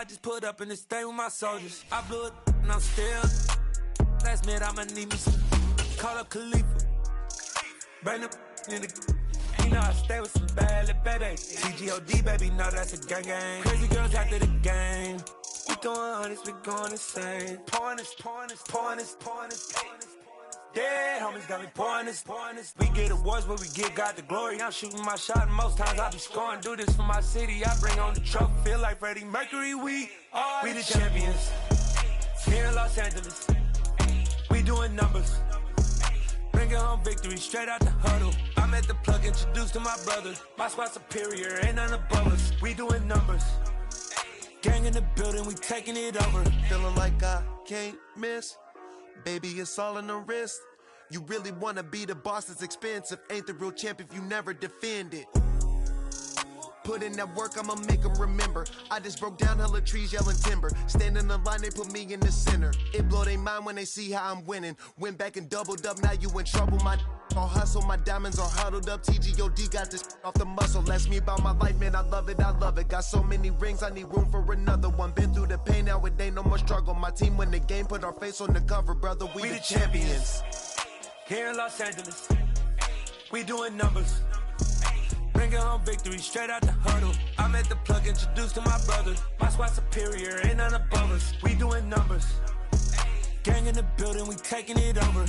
I just put up in this thing with my soldiers. I blew it and I'm still. Last minute I'ma need me some. Call up Khalifa. Bring the in the. You know I stay with some bad little baby. TGOD baby, know that's a gang gang. Crazy girls after the game. We throwing hundreds, we going insane. Pouring this. Dead homies got me pouring this. We get awards, but we get God the glory. I'm shooting my shot, and most times I be scoring. Do this for my city, I bring on the trophy. Feel like Freddie Mercury, we the champions. Here in Los Angeles, we doing numbers. Bringing home victory straight out the huddle. I'm at the plug, introduced to my brother. My squad superior, ain't none above us. We doing numbers. Gang in the building, we taking it over. Feeling like I can't miss. Baby, it's all in the wrist. You really wanna be the boss, it's expensive. Ain't the real champ if you never defend it. Put in that work, I'ma make them remember. I just broke down hella trees, yelling timber. Stand in the line, they put me in the center. It blow their mind when they see how I'm winning. Went back and doubled up, now you in trouble. My all hustle, my diamonds are huddled up. TGOD got this off the muscle. Ask me about my life, man, I love it. Got so many rings, I need room for another one. Been through the pain, now it ain't no more struggle. My team win the game, put our face on the cover, brother. We the champions. Here in Los Angeles, we doing numbers. Bringing home victory straight out the huddle. I'm at the plug, introduced to my brother. My squad superior, ain't none above us. We doing numbers. Gang in the building, we taking it over.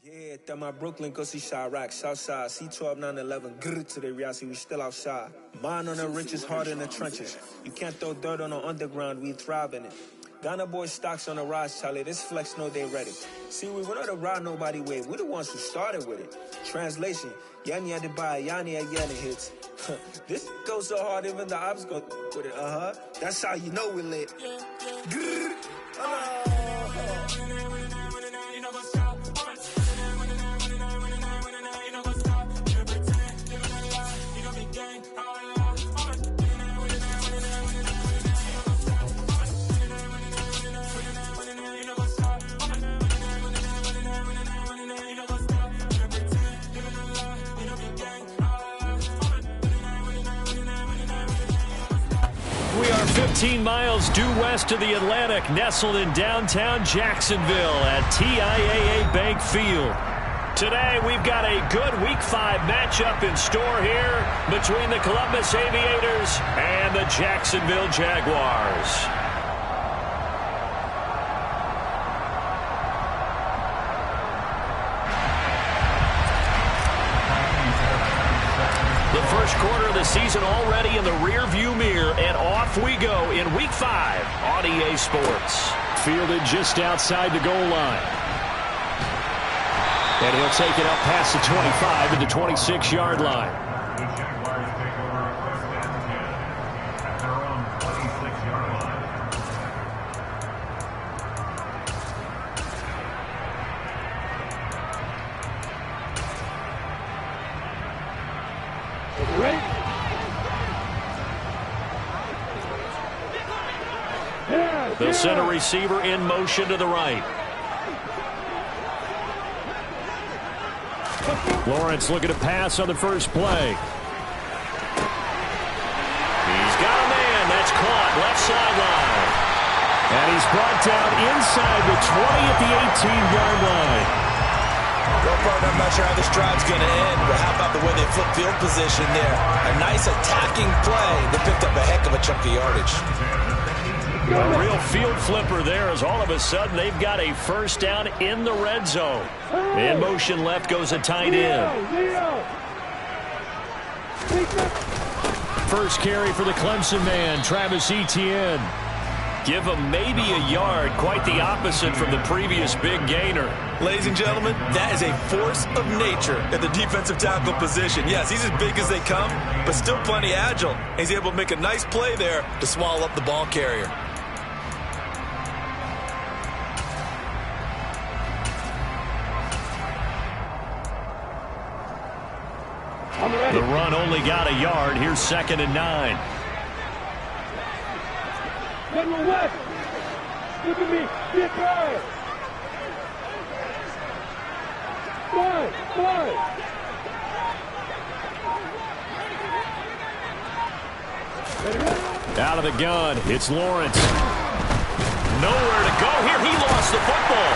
Yeah, that my Brooklyn, go see Chirac, Southside, C12, 911, grrr to the reality, we still outside. Mine on the riches, hard in the trenches. You can't throw dirt on the underground, we thrive in it. Ghana boys stocks on the rise, Charlie, this flex know they ready. See, we were not a ride nobody way, we the ones who started with it. Translation, Yanni had to buy, Yanni had Yanni hits. This goes so hard, even the ops go with it, That's how you know we lit. Grrr. We are 15 miles due west of the Atlantic, nestled in downtown Jacksonville at TIAA Bank Field. Today, we've got a good Week 5 matchup in store here between the Columbus Aviators and the Jacksonville Jaguars. The first quarter of the season already in the rear-view mirror, and off we go in Week 5 on EA Sports. Fielded just outside the goal line. And he'll take it up past the 25 to the 26-yard line. The Jaguars take over first and 10 at their own 26-yard line. They'll send a receiver in motion to the right. Lawrence looking to pass on the first play. He's got a man. That's caught left sideline. And he's brought down inside the 20 at the 18-yard line. Well, partner, I'm not sure how this drive's going to end, but how about the way they flip field position there? A nice attacking play. They picked up a heck of a chunk of yardage. A real field flipper there, as all of a sudden they've got a first down in the red zone. In motion left goes a tight end. First carry for the Clemson man, Travis Etienne. Give him maybe a yard, quite the opposite from the previous big gainer. Ladies and gentlemen, that is a force of nature at the defensive tackle position. Yes, he's as big as they come, but still plenty agile. He's able to make a nice play there to swallow up the ball carrier. The run only got a yard. Here's 2nd and 9. West, look at me, get by. Five. Out of the gun, it's Lawrence. Nowhere to go here. He lost the football.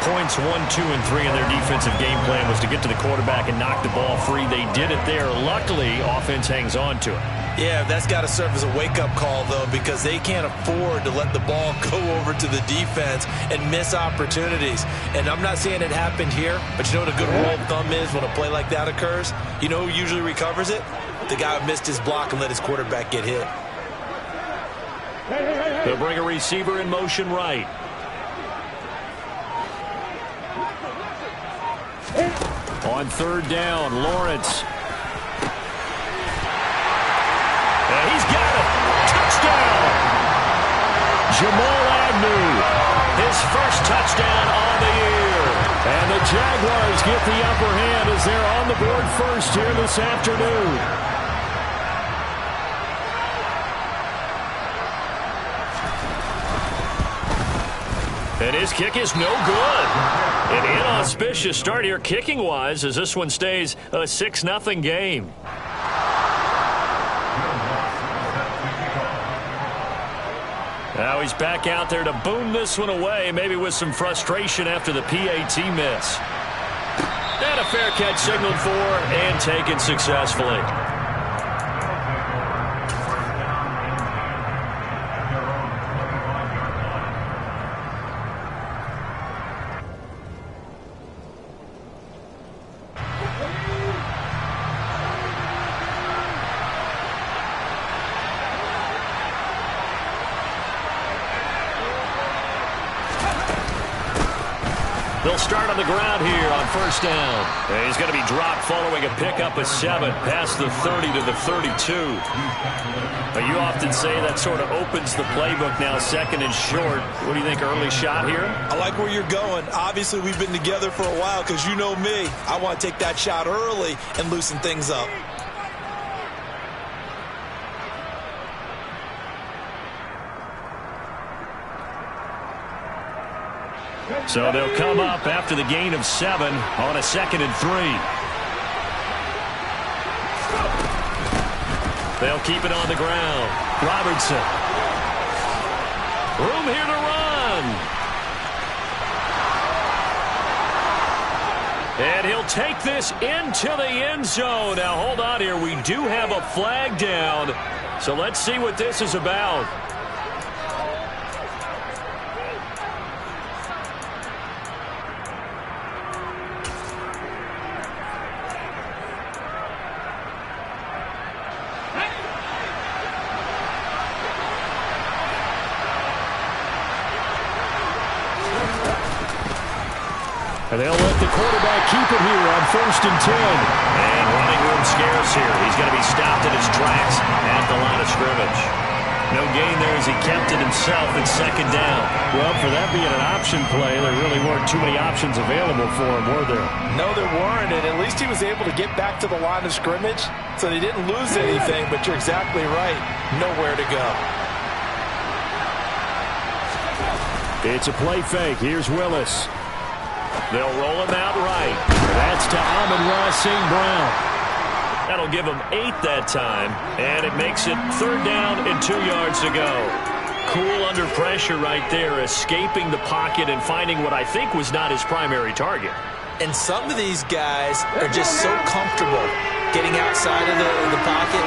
Points 1, 2, and 3 in their defensive game plan was to get to the quarterback and knock the ball free. They did it there. Luckily, offense hangs on to it. Yeah, that's got to serve as a wake-up call, though, because they can't afford to let the ball go over to the defense and miss opportunities. And I'm not saying it happened here, but you know what a good rule of thumb is when a play like that occurs? You know who usually recovers it? The guy who missed his block and let his quarterback get hit. They'll bring a receiver in motion right. On 3rd down, Lawrence. He's got it. Touchdown. Jamal Agnew. His first touchdown on the year. And the Jaguars get the upper hand as they're on the board first here this afternoon. And his kick is no good. An inauspicious start here kicking-wise as this one stays a 6-0 game. Now he's back out there to boom this one away, maybe with some frustration after the PAT miss. And a fair catch signaled for and taken successfully. They'll start on the ground here on 1st down. And he's going to be dropped following a pickup of 7 past the 30 to the 32. But you often say that sort of opens the playbook now, 2nd and short. What do you think, early shot here? I like where you're going. Obviously, we've been together for a while because you know me. I want to take that shot early and loosen things up. So they'll come up after the gain of 7 on a 2nd and 3. They'll keep it on the ground. Robertson. Room here to run. And he'll take this into the end zone. Now hold on here. We do have a flag down. So let's see what this is about. And they'll let the quarterback keep it here on 1st and 10. And running room scarce here. He's going to be stopped in his tracks at the line of scrimmage. No gain there as he kept it himself at 2nd down. Well, for that being an option play, there really weren't too many options available for him, were there? No, there weren't, and at least he was able to get back to the line of scrimmage, so they didn't lose anything, but you're exactly right. Nowhere to go. It's a play fake. Here's Willis. They'll roll him out right. That's to Amon-Ra St. Brown. That'll give him 8 that time, and it makes it 3rd down and 2 yards to go. Cool under pressure right there, escaping the pocket and finding what I think was not his primary target. And some of these guys are just so comfortable getting outside of the pocket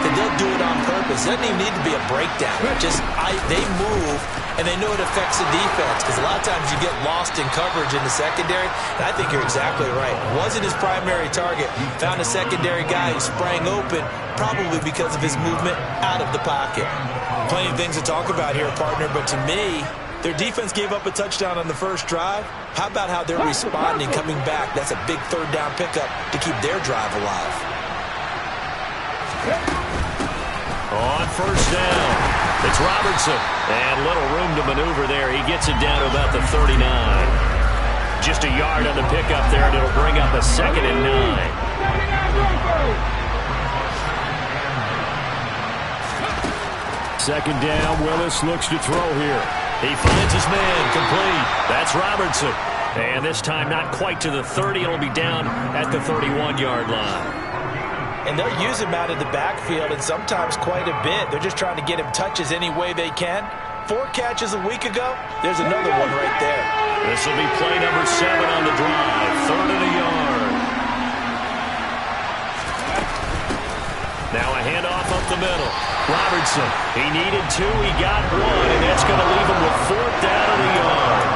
that they'll do it on purpose. It doesn't even need to be a breakdown. They move, and they know it affects the defense because a lot of times you get lost in coverage in the secondary, and I think you're exactly right. Wasn't his primary target. Found a secondary guy who sprang open, probably because of his movement out of the pocket. Plenty of things to talk about here, partner, but to me, their defense gave up a touchdown on the first drive. How about how they're responding, coming back? That's a big third down pickup to keep their drive alive. On first down, it's Robertson. And little room to maneuver there. He gets it down to about the 39. Just a yard on the pickup there, and it'll bring up a 2nd and 9. Second down, Willis looks to throw here. He finds his man, complete. That's Robertson. And this time not quite to the 30. It'll be down at the 31-yard line. And they'll use him out of the backfield, and sometimes quite a bit. They're just trying to get him touches any way they can. 4 catches a week ago. There's another one right there. This will be play number 7 on the drive. 3rd and a yard. Now a handoff up the middle. Robertson, he needed 2, he got 1, and that's going to leave him with 4th down and a yard.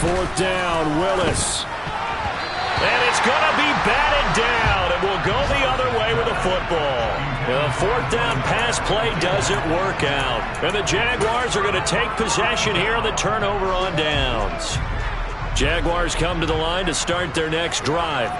Fourth down, Willis. And it's going to be batted down, and we'll go the other way with the football. The 4th down pass play doesn't work out. And the Jaguars are going to take possession here on the turnover on downs. Jaguars come to the line to start their next drive.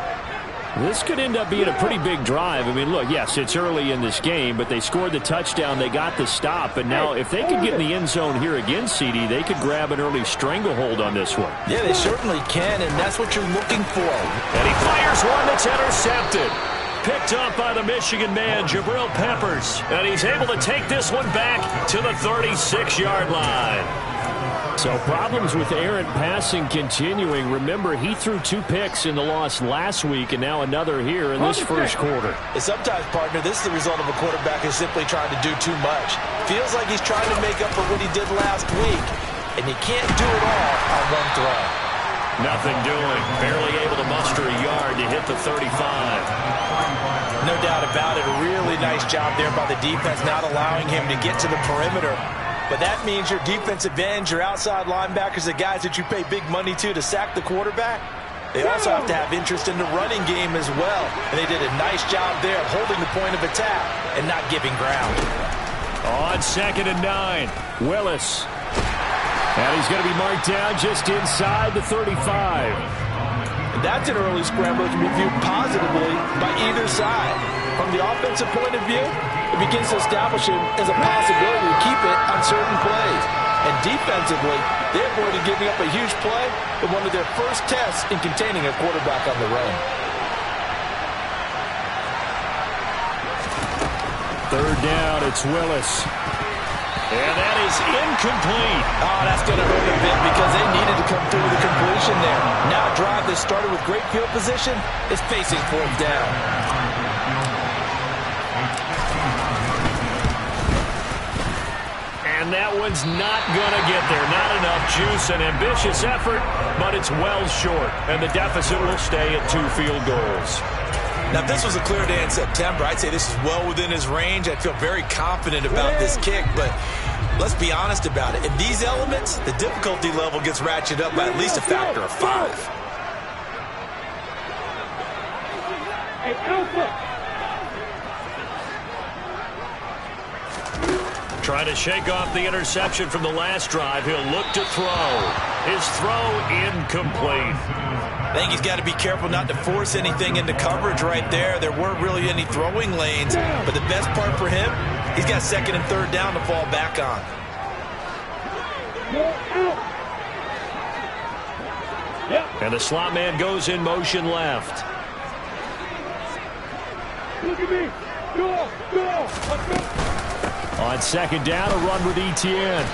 This could end up being a pretty big drive. I mean, look, yes, it's early in this game, but they scored the touchdown, they got the stop, and now if they could get in the end zone here again, CD, they could grab an early stranglehold on this one. Yeah, they certainly can, and that's what you're looking for. And he fires one that's intercepted. Picked up by the Michigan man, Jabril Peppers, and he's able to take this one back to the 36-yard line. So problems with errant passing continuing. Remember, he threw 2 picks in the loss last week and now another here in this first quarter. And sometimes, partner, this is the result of a quarterback who's simply trying to do too much. Feels like he's trying to make up for what he did last week, and he can't do it all on one throw. Nothing doing. Barely able to muster a yard to hit the 35. No doubt about it. A really nice job there by the defense, not allowing him to get to the perimeter. But that means your defensive ends, your outside linebackers, the guys that you pay big money to sack the quarterback, they also have to have interest in the running game as well. And they did a nice job there of holding the point of attack and not giving ground. On 2nd and 9, Willis. And he's going to be marked down just inside the 35. And that's an early scrambler that can be viewed positively by either side. From the offensive point of view, it begins to establish him as a possibility to keep it on certain plays. And defensively, they avoided giving up a huge play in one of their first tests in containing a quarterback on the run. 3rd down, it's Willis. And that is incomplete. Oh, that's going to hurt a bit because they needed to come through with a completion there. Now a drive that started with great field position is facing 4th down. And that one's not going to get there. Not enough juice. An ambitious effort, but it's well short. And the deficit will stay at 2 field goals. Now, if this was a clear day in September, I'd say this is well within his range. I'd feel very confident about this kick, but let's be honest about it. In these elements, the difficulty level gets ratcheted up by at least a factor of 5. Hey, Alpha! Trying to shake off the interception from the last drive. He'll look to throw. His throw incomplete. I think he's got to be careful not to force anything into coverage right there. There weren't really any throwing lanes, but the best part for him, he's got 2nd and 3rd down to fall back on. And the slot man goes in motion left. Look at me! Go! Go! On 2nd down, a run with Etienne.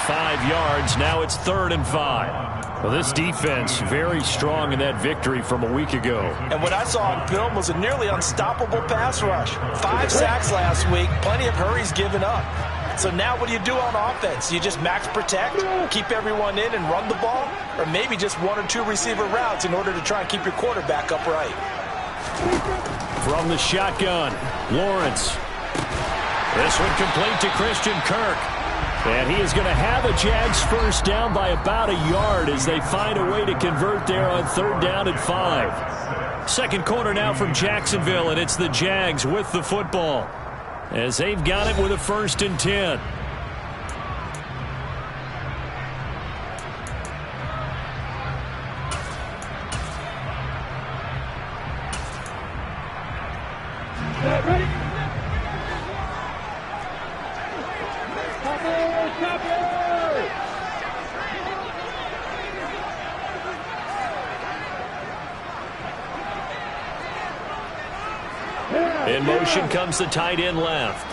5 yards. Now it's 3rd and 5. Well, this defense very strong in that victory from a week ago. And what I saw on film was a nearly unstoppable pass rush. 5 sacks last week, plenty of hurries given up. So now what do you do on offense? You just max protect, keep everyone in and run the ball, or maybe just 1 or 2 receiver routes in order to try and keep your quarterback upright. From the shotgun, Lawrence. This one complete to Christian Kirk. And he is going to have a Jags first down by about a yard as they find a way to convert there on 3rd down and 5. Second quarter now from Jacksonville, and it's the Jags with the football as they've got it with a 1st and 10. Ready? In motion comes the tight end left.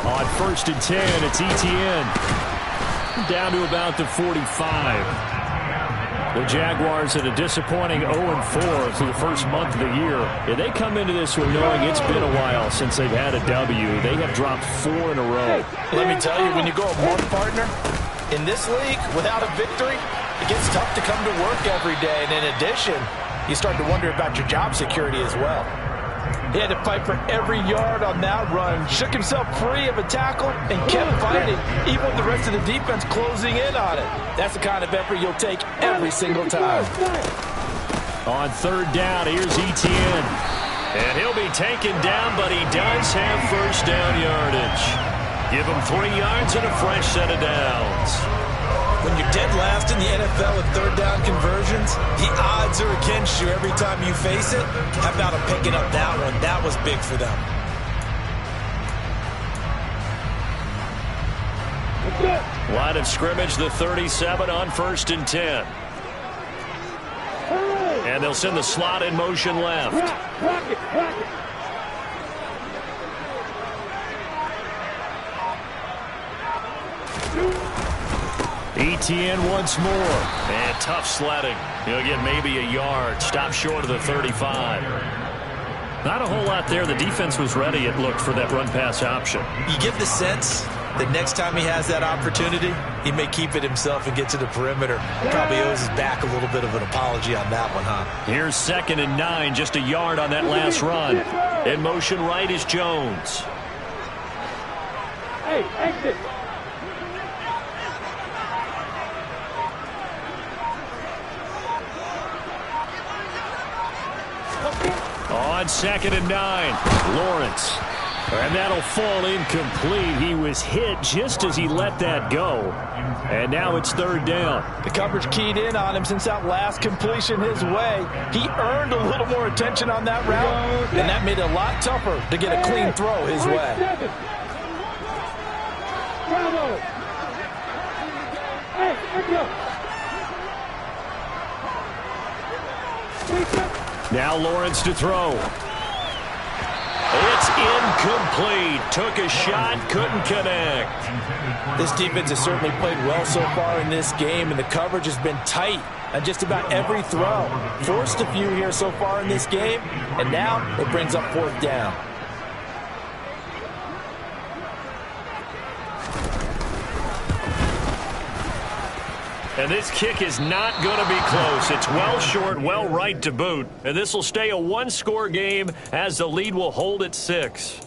On 1st and 10, it's Etienne. Down to about the 45. The Jaguars at a disappointing 0-4 for the first month of the year. And they come into this one knowing it's been a while since they've had a W. They have dropped 4 in a row. Let me tell you, when you go a month, partner, in this league, without a victory, it gets tough to come to work every day. And in addition, you start to wonder about your job security as well. He had to fight for every yard on that run, shook himself free of a tackle, and kept fighting, even with the rest of the defense closing in on it. That's the kind of effort you'll take every single time. On 3rd down, here's Etienne. And he'll be taken down, but he does have first down yardage. Give him 3 yards and a fresh set of downs. When you're dead last in the NFL with 3rd down conversions, the odds are against you every time you face it. How about him picking up that one? That was big for them. Line of scrimmage, the 37 on 1st and 10. And they'll send the slot in motion left. Rock it. Etienne once more. And tough sledding. He'll get maybe a yard. Stop short of the 35. Not a whole lot there. The defense was ready, it looked, for that run-pass option. You get the sense that next time he has that opportunity, he may keep it himself and get to the perimeter. Probably owes his back a little bit of an apology on that one, huh? Here's 2nd and 9, just a yard on that last run. In motion right is Jones. Hey, exit. On 2nd and 9, Lawrence. And that'll fall incomplete. He was hit just as he let that go. And now it's 3rd down. The coverage keyed in on him since that last completion his way. He earned a little more attention on that route, and that made it a lot tougher to get a clean throw his way. Bravo. Hey, now Lawrence to throw. It's incomplete. Took a shot, couldn't connect. This defense has certainly played well so far in this game, and the coverage has been tight on just about every throw. Forced a few here so far in this game, and now it brings up 4th down. And this kick is not going to be close. It's well short, well right to boot. And this will stay a 1-score game as the lead will hold at 6.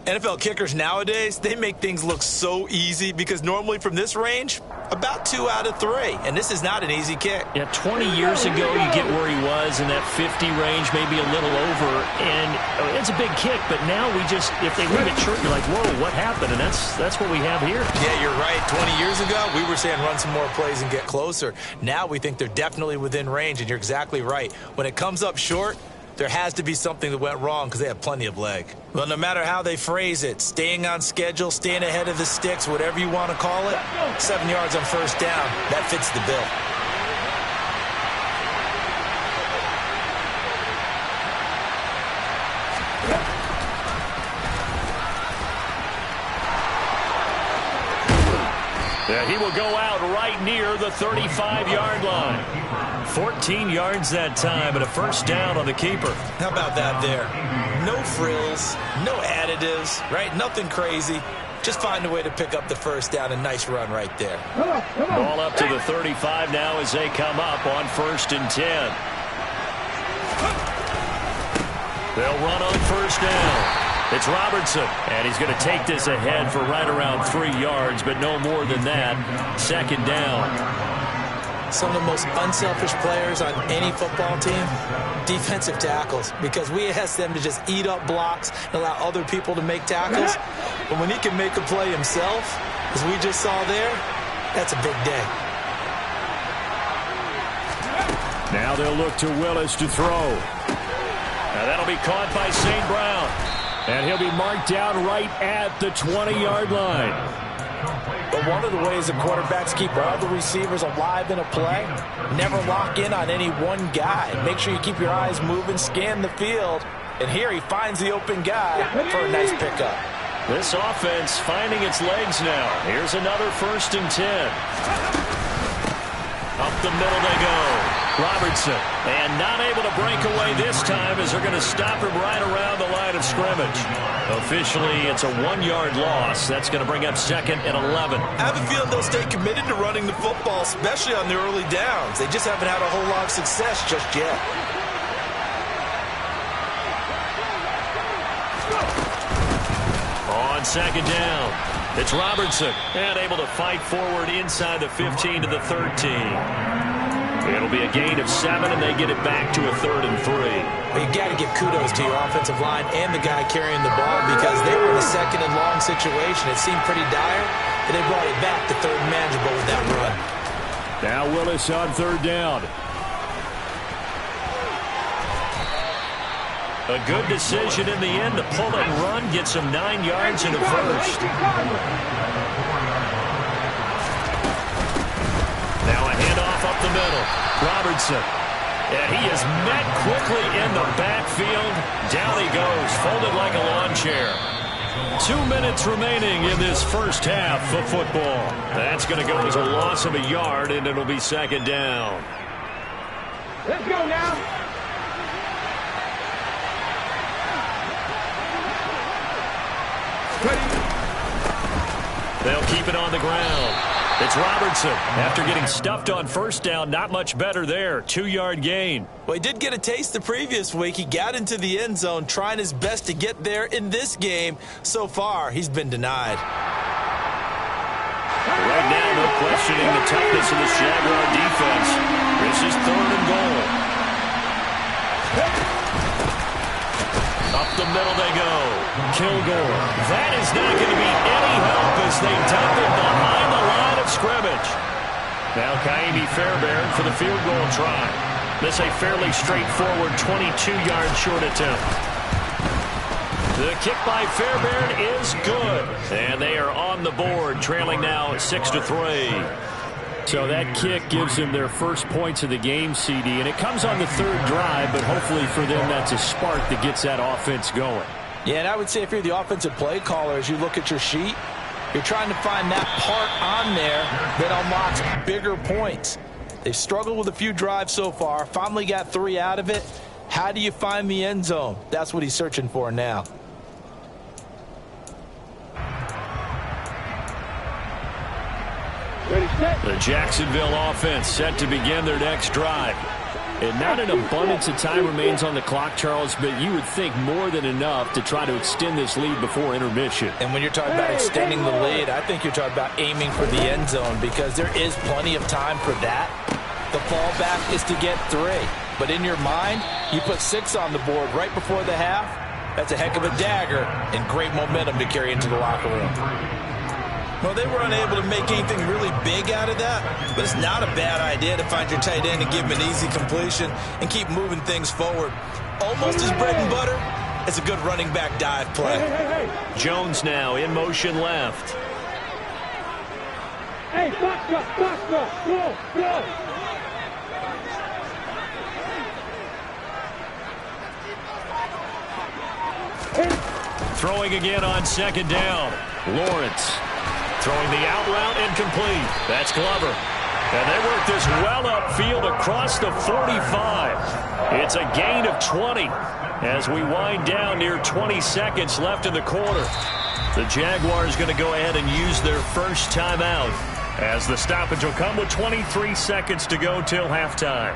NFL kickers nowadays, they make things look so easy because normally from this range, about 2 out of 3. And this is not an easy kick. Yeah, 20 years ago, you get where he was in that 50 range, maybe a little over. And it's a big kick, but now we just, if they leave it short, you're like, whoa, what happened? And that's what we have here. Yeah, you're right. 20 years ago, we were saying run some more plays and get closer. Now we think they're definitely within range, and you're exactly right. When it comes up short, there has to be something that went wrong because they have plenty of leg. Well, no matter how they phrase it, staying on schedule, staying ahead of the sticks, whatever you want to call it, 7 yards on 1st down, that fits the bill. Yeah, he will go out right near the 35-yard line. 14 yards that time and a first down on the keeper. How about that there? No frills, no additives, right? Nothing crazy. Just find a way to pick up the first down. A nice run right there. Ball up to the 35 now as they come up on 1st and 10. They'll run on first down. It's Robertson, and he's going to take this ahead for right around 3 yards, but no more than that. 2nd down. Some of the most unselfish players on any football team, defensive tackles, because we ask them to just eat up blocks and allow other people to make tackles. But when he can make a play himself, as we just saw there, that's a big day. Now they'll look to Willis to throw. Now that'll be caught by St. Brown. And he'll be marked down right at the 20-yard line. But one of the ways the quarterbacks keep all the receivers alive in a play, never lock in on any one guy. Make sure you keep your eyes moving, scan the field. And here he finds the open guy for a nice pickup. This offense finding its legs now. Here's another 1st and 10. Up the middle they go. Robertson, and not able to break away this time as they're going to stop him right around the line of scrimmage. Officially, it's a 1-yard loss. That's going to bring up 2nd and 11. I have a feeling they'll stay committed to running the football, especially on the early downs. They just haven't had a whole lot of success just yet. On 2nd down, it's Robertson, and able to fight forward inside the 15 to the 13. It'll be a gain of 7, and they get it back to a 3rd and 3. Well, you got to give kudos to your offensive line and the guy carrying the ball because they were in a 2nd and long situation. It seemed pretty dire, but they brought it back to 3rd and manageable with that run. Now Willis on 3rd down. A good decision in the end to pull and run, get some 9 yards in the first. Now a handoff up the middle. Robertson. And he is met quickly in the backfield. Down he goes, folded like a lawn chair. 2 minutes remaining in this first half of football. That's going to go as a loss of a yard, and it'll be 2nd down. Let's go now. They'll keep it on the ground. It's Robertson. After getting stuffed on first down, not much better there. 2-yard gain. Well, he did get a taste the previous week. He got into the end zone, trying his best to get there in this game. So far, he's been denied. Right now, no questioning the toughness of this Jaguar defense. This is 3rd and goal. Up the middle they go. Kilgore. That is not going to be any help as they dump it behind the line of scrimmage. Now Kaimi Fairbairn for the field goal try. This a fairly straightforward 22-yard short attempt. The kick by Fairbairn is good. And they are on the board, trailing now 6-3. So that kick gives them their first points of the game, CD, and it comes on the 3rd drive, but hopefully for them that's a spark that gets that offense going. Yeah, and I would say if you're the offensive play caller, as you look at your sheet, you're trying to find that part on there that unlocks bigger points. They've struggled with a few drives so far, finally got 3 out of it. How do you find the end zone? That's what he's searching for now. The Jacksonville offense set to begin their next drive. And not an abundance of time remains on the clock, Charles, but you would think more than enough to try to extend this lead before intermission. And when you're talking about extending the lead, I think you're talking about aiming for the end zone because there is plenty of time for that. The fallback is to get 3. But in your mind, you put 6 on the board right before the half. That's a heck of a dagger and great momentum to carry into the locker room. Well, they were unable to make anything really big out of that, but it's not a bad idea to find your tight end and give him an easy completion and keep moving things forward. Almost as bread and butter as a good running back dive play. Jones now in motion left. Hey, box up, go. Throwing again on 2nd down. Lawrence throwing the out route incomplete. That's Glover. And they work this well upfield across the 45. It's a gain of 20 as we wind down near 20 seconds left in the quarter. The Jaguars going to go ahead and use their first timeout as the stoppage will come with 23 seconds to go till halftime.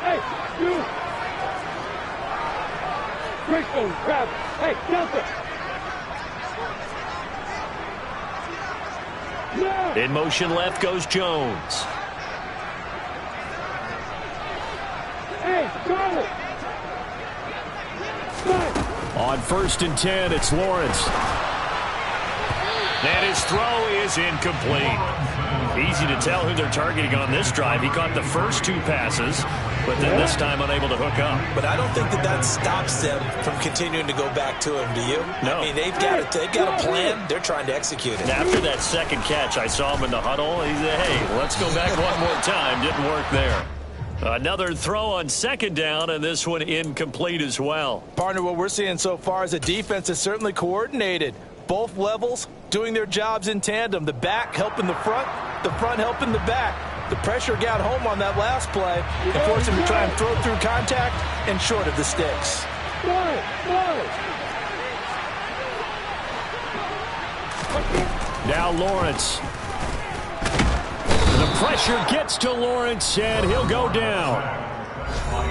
Hey, you! Break those, grab it. Hey, Delta! In motion left goes Jones. Hey, Charlie! On 1st and 10, it's Lawrence. And his throw is incomplete. Easy to tell who they're targeting on this drive. He caught the first 2 passes, but then this time unable to hook up. But I don't think that stops them from continuing to go back to him, do you? No. I mean, they've got a plan. They're trying to execute it. After that second catch, I saw him in the huddle. He said, hey, let's go back one more time. Didn't work there. Another throw on 2nd down, and this one incomplete as well. Partner, what we're seeing so far is the defense is certainly coordinated. Both levels doing their jobs in tandem. The back helping the front helping the back. The pressure got home on that last play and forced him to try and throw through contact and short of the sticks. Now Lawrence. The pressure gets to Lawrence, and he'll go down.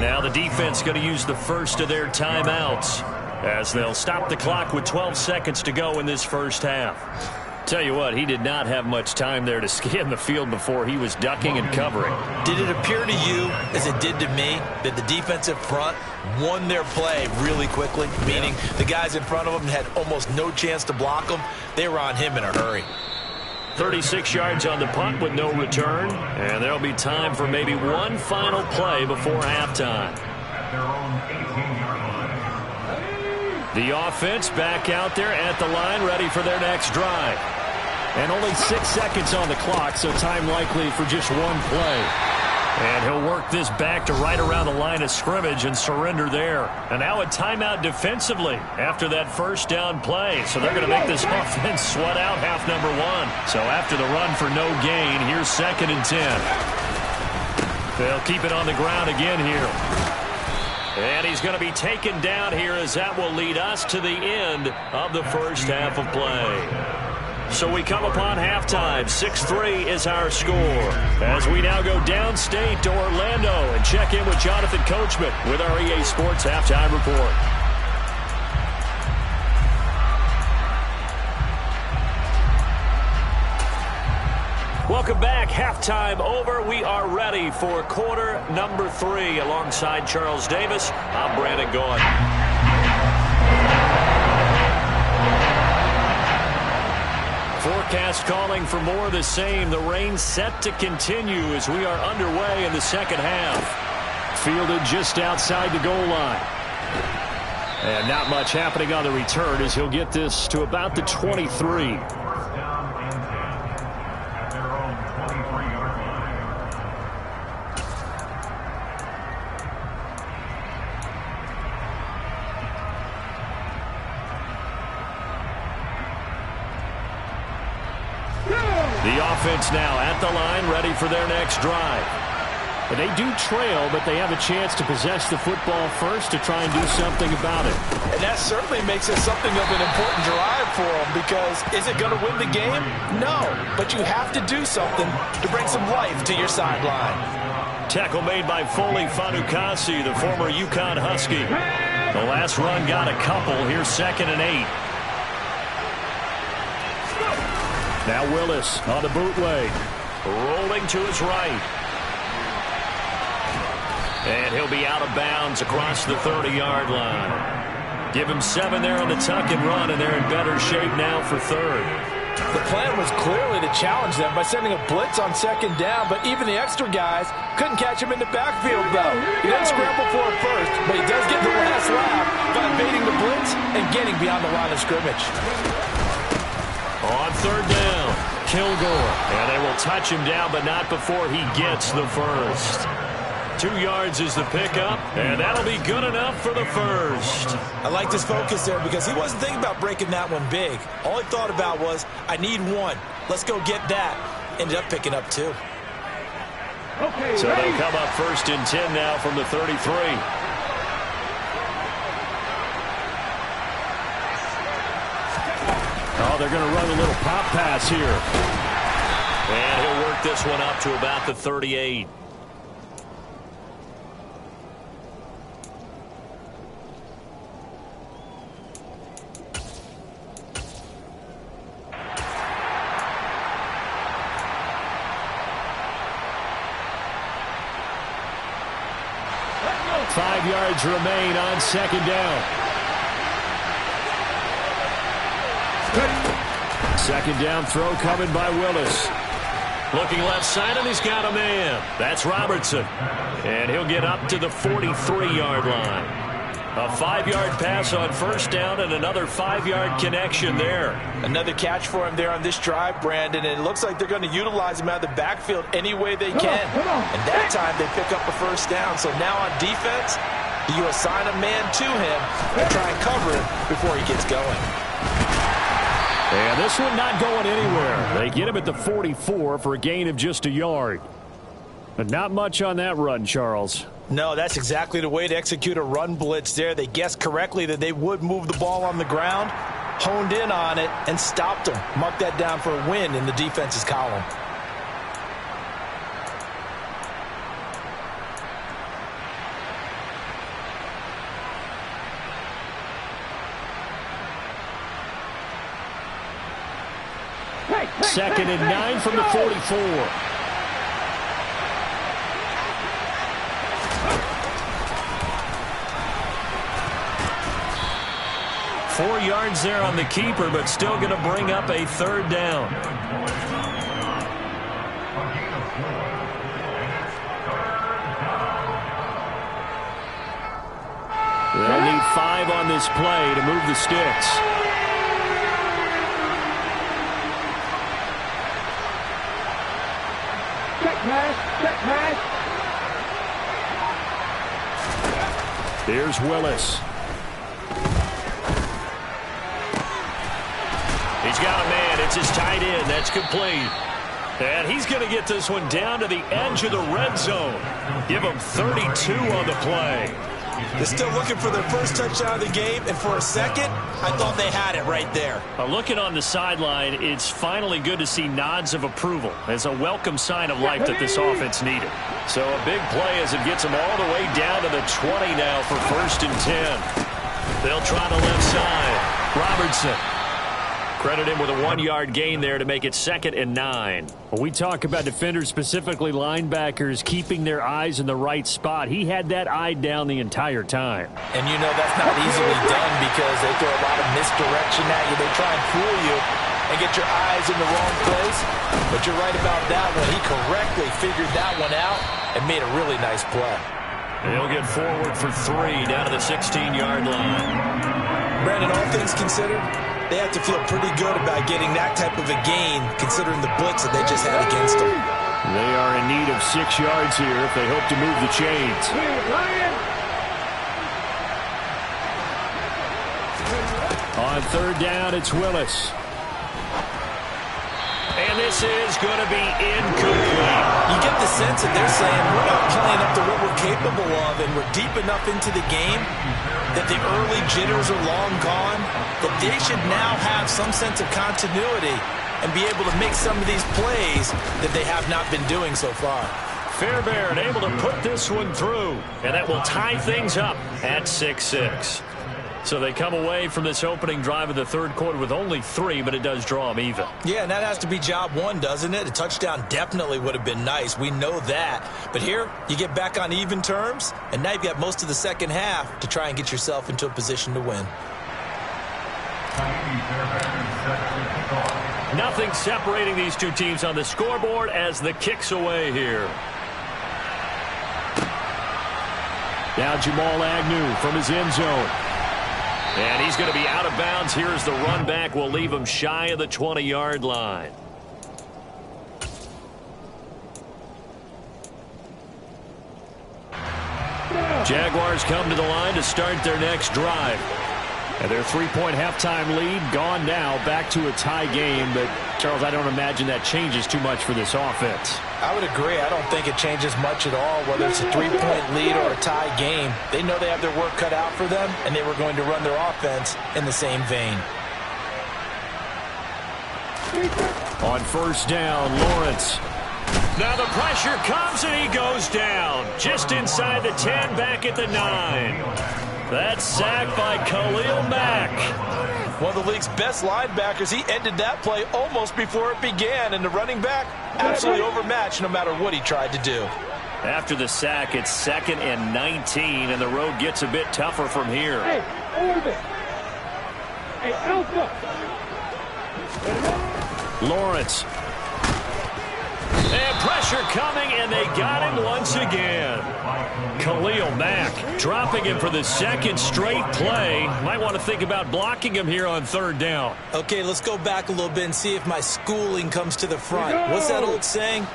Now the defense going to use the first of their timeouts as they'll stop the clock with 12 seconds to go in this first half. Tell you what, he did not have much time there to scan the field before he was ducking and covering. Did it appear to you, as it did to me, that the defensive front won their play really quickly? Meaning the guys in front of them had almost no chance to block them. They were on him in a hurry. 36 yards on the punt with no return, and there'll be time for maybe one final play before halftime. At their own 18-yard line. The offense back out there at the line, ready for their next drive. And only 6 seconds on the clock, so time likely for just one play. And he'll work this back to right around the line of scrimmage and surrender there. And now a timeout defensively after that first down play. So they're going to make this offense sweat out half number 1. So after the run for no gain, here's 2nd and 10. They'll keep it on the ground again here. And he's going to be taken down here as that will lead us to the end of the first half of play. So we come upon halftime. 6-3 is our score. As we now go downstate to Orlando and check in with Jonathan Coachman with our EA Sports Halftime Report. Welcome back. Halftime over. We are ready for quarter number 3. Alongside Charles Davis, I'm Brandon Gaughan. Forecast calling for more of the same. The rain set to continue as we are underway in the second half. Fielded just outside the goal line. And not much happening on the return as he'll get this to about the 23. The offense now at the line, ready for their next drive. And they do trail, but they have a chance to possess the football first to try and do something about it. And that certainly makes it something of an important drive for them, because is it going to win the game? No, but you have to do something to bring some life to your sideline. Tackle made by Foley Fanukasi, the former UConn Husky. The last run got a couple. Here's 2nd and 8. Now Willis on the bootleg. Rolling to his right. And he'll be out of bounds across the 30-yard line. Give him 7 there on the tuck and run, and they're in better shape now for 3rd. The plan was clearly to challenge them by sending a blitz on 2nd down, but even the extra guys couldn't catch him in the backfield, though. He didn't scramble for it first, but he does get the last laugh by evading the blitz and getting beyond the line of scrimmage. On 3rd down, Kilgore. And they will touch him down, but not before he gets the first. 2 yards is the pickup, and that'll be good enough for the first. I like his focus there because he wasn't thinking about breaking that one big. All he thought about was, I need 1. Let's go get that. Ended up picking up 2. Okay, so they'll come up 1st and 10 now from the 33. Oh, they're going to run a little pop pass here. And he'll work this one up to about the 38. Five yards remain on 2nd down. 2nd down throw coming by Willis. Looking left side, and he's got a man. That's Robertson. And he'll get up to the 43-yard line. A 5-yard pass on 1st down and another 5-yard connection there. Another catch for him there on this drive, Brandon. And it looks like they're going to utilize him out of the backfield any way they can. And that time they pick up a 1st down. So now on defense, you assign a man to him and try and cover him before he gets going. And this one not going anywhere. They get him at the 44 for a gain of just a yard. But not much on that run, Charles. No, that's exactly the way to execute a run blitz there. They guessed correctly that they would move the ball on the ground, honed in on it, and stopped them. Marked that down for a win in the defense's column. Second and 9 from the 44. 4 yards there on the keeper, but still going to bring up a 3rd down. They'll need 5 on this play to move the sticks. Check pass. Here's Willis. He's got a man. It's his tight end. That's complete. And he's going to get this one down to the edge of the red zone. Give him 32 on the play. They're still looking for their first touchdown of the game, and for a second, I thought they had it right there. Looking on the sideline, it's finally good to see nods of approval. It's a welcome sign of life that this offense needed. So a big play as it gets them all the way down to the 20 now for 1st and 10. They'll try the left side. Robertson. Credit him with a 1-yard gain there to make it 2nd and 9. When we talk about defenders, specifically linebackers, keeping their eyes in the right spot, he had that eye down the entire time. And you know that's not easily done because they throw a lot of misdirection at you. They try and fool you and get your eyes in the wrong place. But you're right about that one. He correctly figured that one out and made a really nice play. And he'll get forward for 3 down to the 16-yard line. Brandon, all things considered, they have to feel pretty good about getting that type of a gain considering the blitz that they just had against them. They are in need of 6 yards here if they hope to move the chains. On 3rd down, it's Willis. And this is going to be incomplete. You get the sense that they're saying we're not playing up to what we're capable of, and we're deep enough into the game that the early jitters are long gone, that they should now have some sense of continuity and be able to make some of these plays that they have not been doing so far. Fairbairn able to put this one through, and that will tie things up at 6-6. So they come away from this opening drive of the 3rd quarter with only 3, but it does draw them even. Yeah, and that has to be job 1, doesn't it? A touchdown definitely would have been nice. We know that. But here, you get back on even terms, and now you've got most of the second half to try and get yourself into a position to win. Nothing separating these two teams on the scoreboard as the kick's away here. Now Jamal Agnew from his end zone. And he's going to be out of bounds. Here's the run back. Will leave him shy of the 20-yard line. Jaguars come to the line to start their next drive. And their 3-point halftime lead gone now, back to a tie game. But, Charles, I don't imagine that changes too much for this offense. I would agree. I don't think it changes much at all, whether it's a 3-point lead or a tie game. They know they have their work cut out for them, and they were going to run their offense in the same vein. On first down, Lawrence. Now the pressure comes, and he goes down. Just inside the 10, back at the 9. That's sacked by Khalil Mack. One of the league's best linebackers. He ended that play almost before it began, and the running back absolutely overmatched no matter what he tried to do. After the sack, it's 2nd and 19, and the road gets a bit tougher from here. Hey, Orbit. Hey, Alpha. Lawrence. And pressure coming, and they got him once again. Khalil Mack dropping him for the 2nd straight play. Might want to think about blocking him here on 3rd down. Okay, let's go back a little bit and see if my schooling comes to the front. What's that old saying?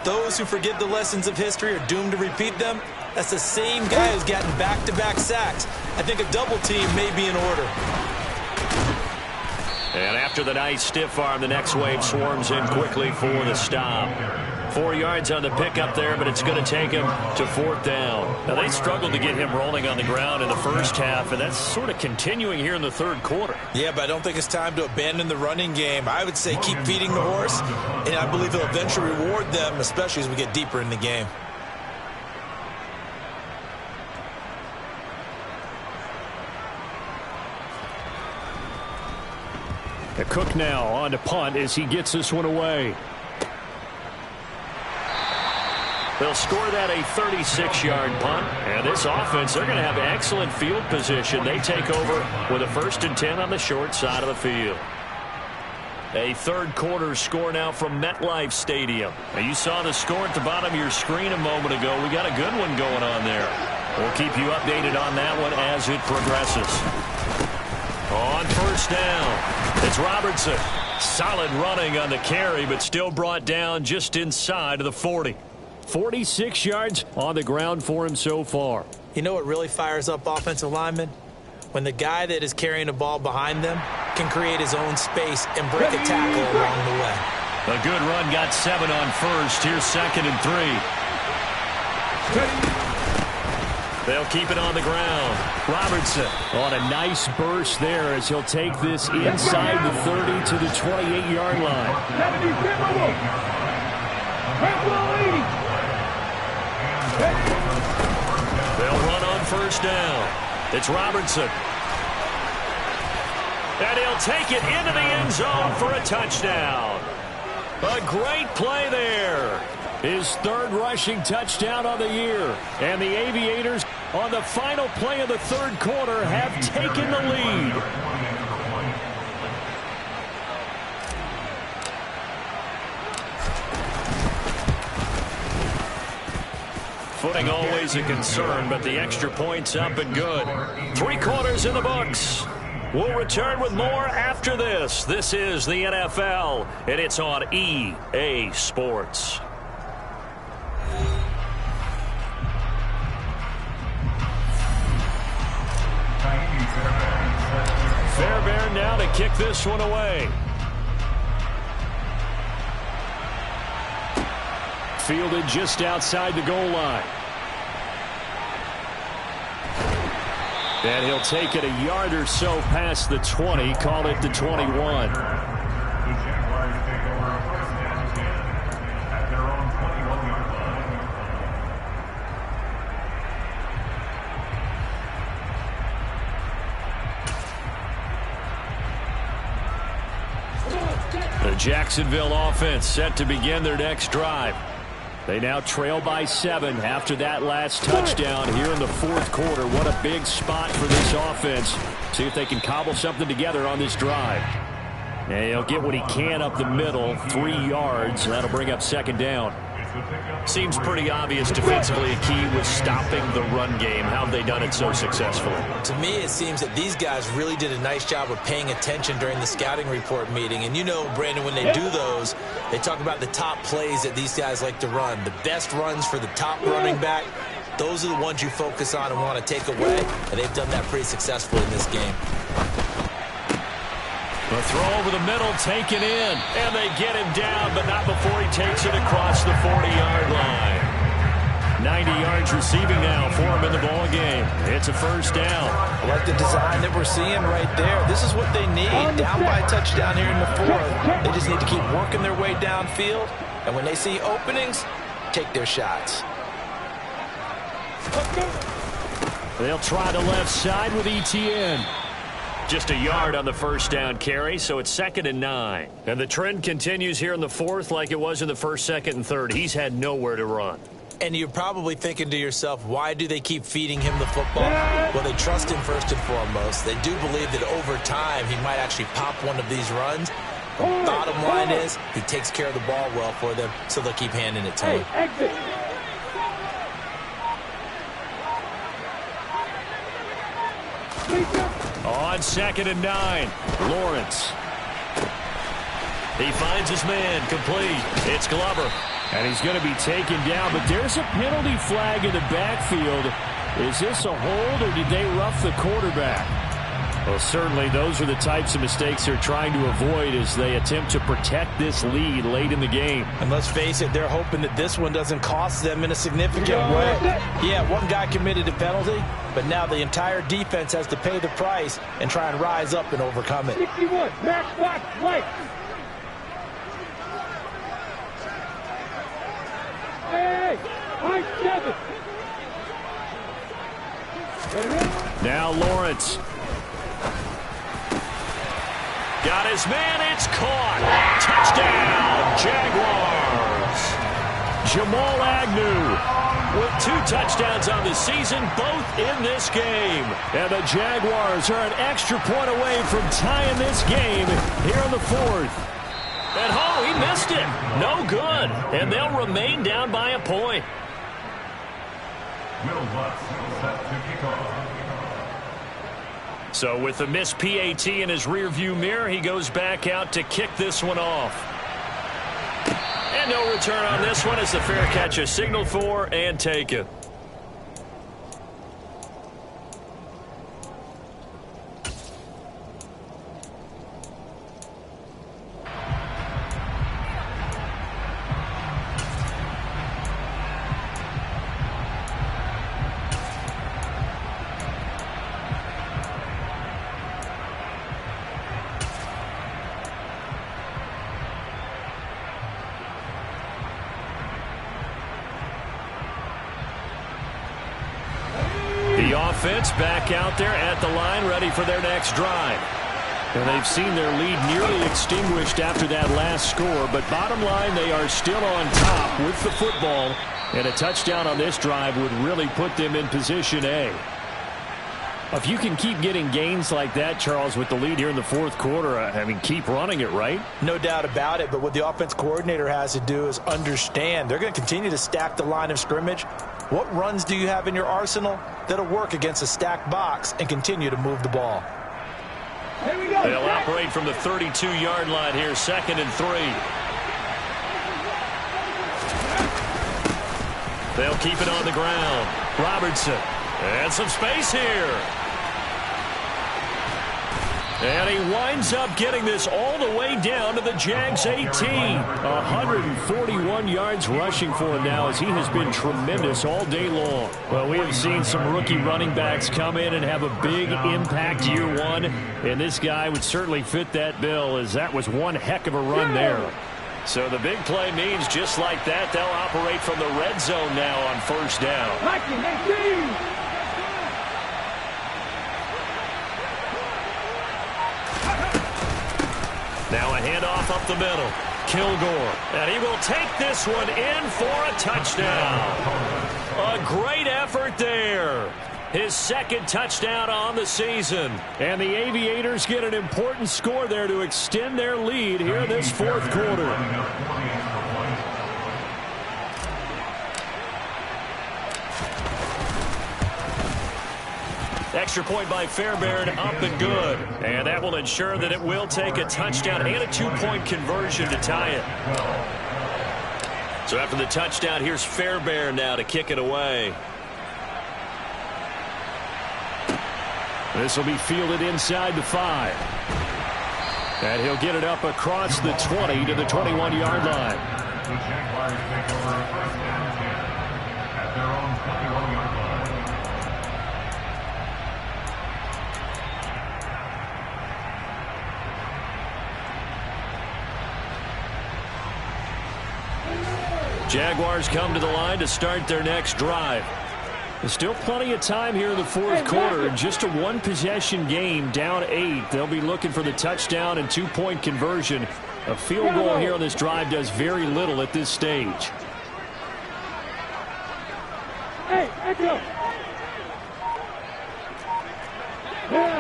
Those who forget the lessons of history are doomed to repeat them. That's the same guy who's gotten back-to-back sacks. I think a double team may be in order. And after the nice stiff arm, the next wave swarms in quickly for the stop. 4 yards on the pickup there, but it's going to take him to 4th down. Now, they struggled to get him rolling on the ground in the first half, and that's sort of continuing here in the 3rd quarter. Yeah, but I don't think it's time to abandon the running game. I would say keep feeding the horse, and I believe he'll eventually reward them, especially as we get deeper in the game. Cook now on to punt as he gets this one away. They'll score that a 36-yard punt. And this offense, they're going to have excellent field position. They take over with a 1st and 10 on the short side of the field. A 3rd quarter score now from MetLife Stadium. Now, you saw the score at the bottom of your screen a moment ago. We got a good one going on there. We'll keep you updated on that one as it progresses. On first down, it's Robertson. Solid running on the carry, but still brought down just inside of the 40. 46 yards on the ground for him so far. You know what really fires up offensive linemen? When the guy that is carrying the ball behind them can create his own space and break a tackle along the way. A good run, got 7 on first. Here's 2nd and 3. They'll keep it on the ground. Robertson on a nice burst there as he'll take this inside the 30 to the 28-yard line. They'll run on first down. It's Robertson. And he'll take it into the end zone for a touchdown. A great play there. His 3rd rushing touchdown of the year. And the Aviators, on the final play of the 3rd quarter, have taken the lead. Footing always a concern, but the extra point's up and good. 3 quarters in the books. We'll return with more after this. This is the NFL, and it's on EA Sports. Fairbairn now to kick this one away. Fielded just outside the goal line. And he'll take it a yard or so past the 20, call it the 21. The Jaguars take over 1st and 10 at their own 21-yard line. The Jacksonville offense set to begin their next drive. They now trail by 7 after that last touchdown here in the 4th quarter. What a big spot for this offense. See if they can cobble something together on this drive. And he'll get what he can up the middle, 3 yards. That'll bring up 2nd down. Seems pretty obvious defensively a key was stopping the run game. How have they done it so successfully? To me, it seems that these guys really did a nice job of paying attention during the scouting report meeting. And you know, Brandon, when they do those, they talk about the top plays that these guys like to run. The best runs for the top running back those are the ones you focus on and want to take away, and they've done that pretty successfully in this game. The throw over the middle, taken in, and they get him down, but not before he takes it across the 40-yard line. 90 yards receiving now for him in the ball game. It's a first down. I like the design that we're seeing right there. This is what they need. Down by a touchdown here in the fourth. They just need to keep working their way downfield, and when they see openings, take their shots. They'll try the left side with ETN. Just a yard on the first down carry, so it's 2nd and 9. And the trend continues here in the fourth like it was in the first, second, and third. He's had nowhere to run. And you're probably thinking to yourself, why do they keep feeding him the football? Well, they trust him first and foremost. They do believe that over time he might actually pop one of these runs. The bottom line is he takes care of the ball well for them, so they'll keep handing it to him. On 2nd and 9, Lawrence. He finds his man, complete. It's Glover. And he's going to be taken down, but there's a penalty flag in the backfield. Is this a hold, or did they rough the quarterback? Well, certainly those are the types of mistakes they're trying to avoid as they attempt to protect this lead late in the game. And let's face it, they're hoping that this one doesn't cost them in a significant way. Yeah, one guy committed a penalty, but now the entire defense has to pay the price and try and rise up and overcome it. 61, max box, right. Hey, 7. Now Lawrence. Got his man, it's caught. Touchdown, Jaguars. Jamal Agnew with 2 touchdowns on the season, both in this game. And the Jaguars are an extra point away from tying this game here in the fourth. And he missed it. No good. And they'll remain down by a point. Will Lutz set to kick off. So with the missed PAT in his rearview mirror, he goes back out to kick this one off. And no return on this one as the fair catch is signaled for and taken. Offense back out there at the line, ready for their next drive. And they've seen their lead nearly extinguished after that last score, but bottom line, they are still on top with the football, and a touchdown on this drive would really put them in position A. If you can keep getting gains like that, Charles, with the lead here in the fourth quarter, I mean, keep running it, right? No doubt about it, but what the offense coordinator has to do is understand they're going to continue to stack the line of scrimmage. What runs do you have in your arsenal that'll work against a stacked box and continue to move the ball? Here we go. They'll operate from the 32-yard line here, 2nd and 3. They'll keep it on the ground. Robertson. And some space here. And he winds up getting this all the way down to the Jags 18. 141 yards rushing for him now as he has been tremendous all day long. Well, we have seen some rookie running backs come in and have a big impact year one. And this guy would certainly fit that bill as that was one heck of a run there. So the big play means just like that, they'll operate from the red zone now on first down. Now a handoff up the middle. Kilgore. And he will take this one in for a touchdown. A great effort there. His 2nd touchdown on the season. And the Aviators get an important score there to extend their lead here in this fourth quarter. Extra point by Fairbairn, up and good. And that will ensure that it will take a touchdown and a 2-point conversion to tie it. So after the touchdown, here's Fairbairn now to kick it away. This will be fielded inside the 5. And he'll get it up across the 20 to the 21-yard line. The Jaguars take over first and 10 at their own 21-yard line. Jaguars come to the line to start their next drive. There's still plenty of time here in the fourth quarter. Just a one-possession game, down 8. They'll be looking for the touchdown and two-point conversion. A field goal here on this drive does very little at this stage.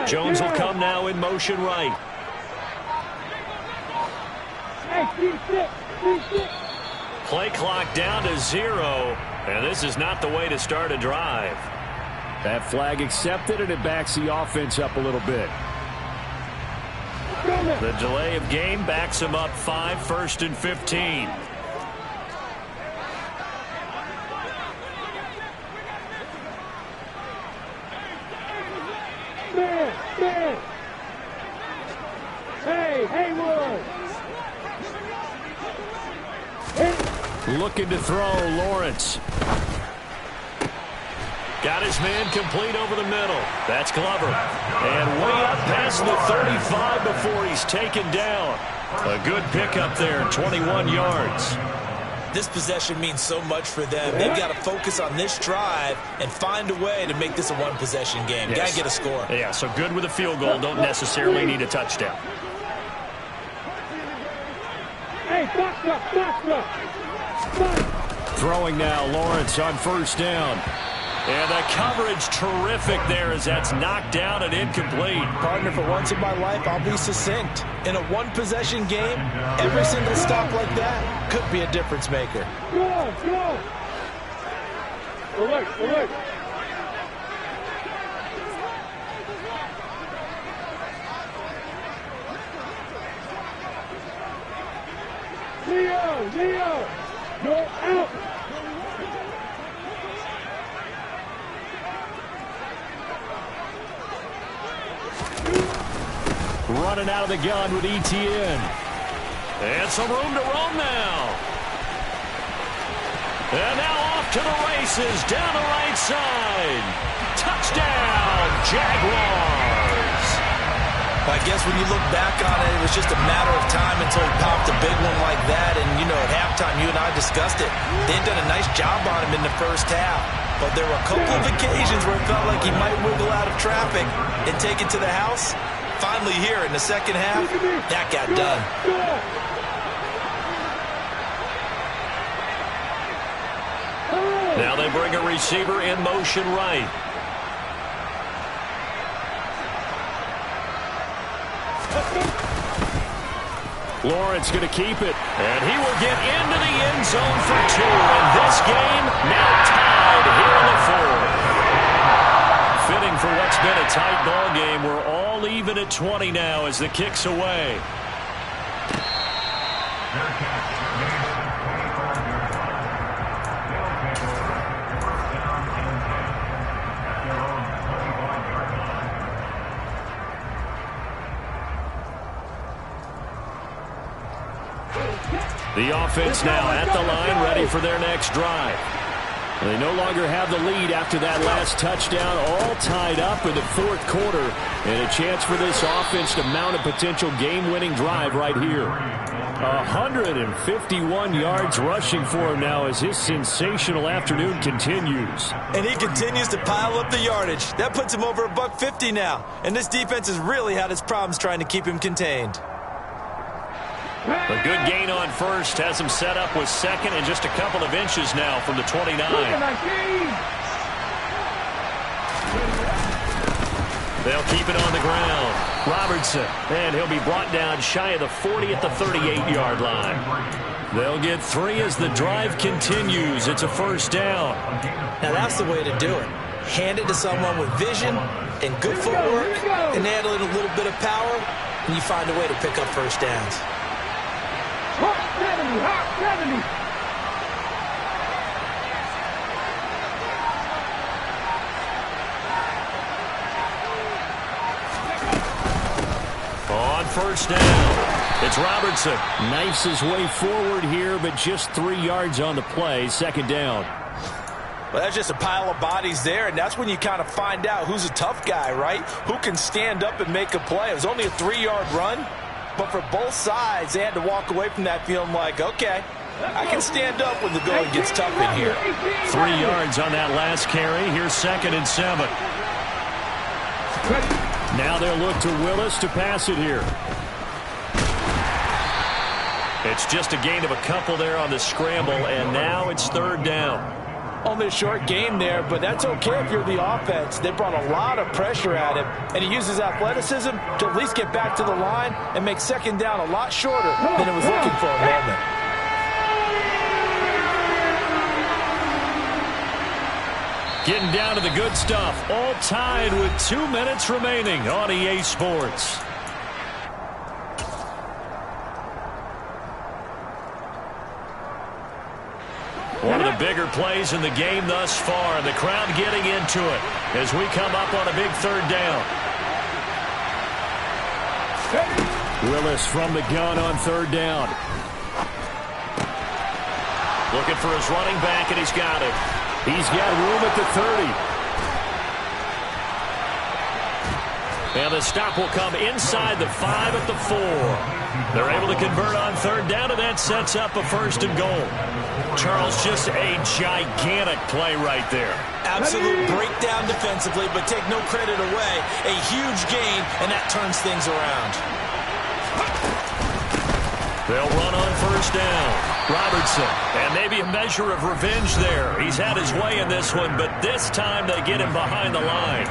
Jones will come now in motion right. Play clock down to 0, and this is not the way to start a drive. That flag accepted, and it backs the offense up a little bit. The delay of game backs him up 5, 1st and 15. Man. Hey, Haywood. Looking to throw, Lawrence. Got his man complete over the middle. That's Glover. And way up past the 35 before he's taken down. A good pickup there, 21 yards. This possession means so much for them. They've got to focus on this drive and find a way to make this a one-possession game. Yes. Got to get a score. Yeah, so good with a field goal. Don't necessarily need a touchdown. Hey, box up. Throwing now, Lawrence on first down. And the coverage terrific there as that's knocked down and incomplete. Partner, for once in my life, I'll be succinct. In a one-possession game, every single stop like that could be a difference maker. Go! Alert! Leo! Go out! Running out of the gun with ETN. And some room to roam now. And now off to the races down the right side. Touchdown, Jaguars. I guess when you look back on it, it was just a matter of time until he popped a big one like that. And, you know, at halftime, you and I discussed it. They had done a nice job on him in the first half. But there were a couple of occasions where it felt like he might wiggle out of traffic and take it to the house. Finally here in the second half, that got done. Now they bring a receiver in motion right. Lawrence going to keep it, and he will get into the end zone for 2. And this game now tied here in the fourth. Fitting for what's been a tight ball game. We're all even at 20 now as the kick's away. The offense now at the line, ready for their next drive. They no longer have the lead after that last touchdown, all tied up in the fourth quarter, and a chance for this offense to mount a potential game-winning drive right here. 151 yards rushing for him now as his sensational afternoon continues. And he continues to pile up the yardage. That puts him over $150 now, and this defense has really had its problems trying to keep him contained. A good gain on first has him set up with second and just a couple of inches now from the 29. They'll keep it on the ground. Robertson, and he'll be brought down shy of the 40 at the 38-yard line. They'll get 3 as the drive continues. It's a first down. Now that's the way to do it. Hand it to someone with vision and good footwork and add a little bit of power, and you find a way to pick up first downs. Hot 70. first down. It's Robertson. Knifes his way forward here, but just 3 yards on the play. Second down. Well, that's just a pile of bodies there, and that's when you kind of find out who's a tough guy, right? Who can stand up and make a play. It was only a 3-yard run, but for both sides, they had to walk away from that feeling like, okay, I can stand up when the going gets tough in here. 3 yards on that last carry. Here's 2nd and 7. Now they'll look to Willis to pass it here. It's just a gain of a couple there on the scramble, and now it's 3rd down. Only a short game there, but that's okay if you're the offense. They brought a lot of pressure at him, and he uses athleticism to at least get back to the line and make 2nd down a lot shorter than it was looking for a moment. Getting down to the good stuff. All tied with 2 minutes remaining on EA Sports. One of the bigger plays in the game thus far, and the crowd getting into it as we come up on a big 3rd down. Willis from the gun on 3rd down. Looking for his running back, and he's got it. He's got room at the 30. And the stop will come inside the 5 at the 4. They're able to convert on 3rd down, and that sets up a 1st and goal. Charles, just a gigantic play right there. Absolute breakdown defensively, but take no credit away. A huge gain, and that turns things around. They'll run on 1st down. Robertson, and maybe a measure of revenge there. He's had his way in this one, but this time they get him behind the line.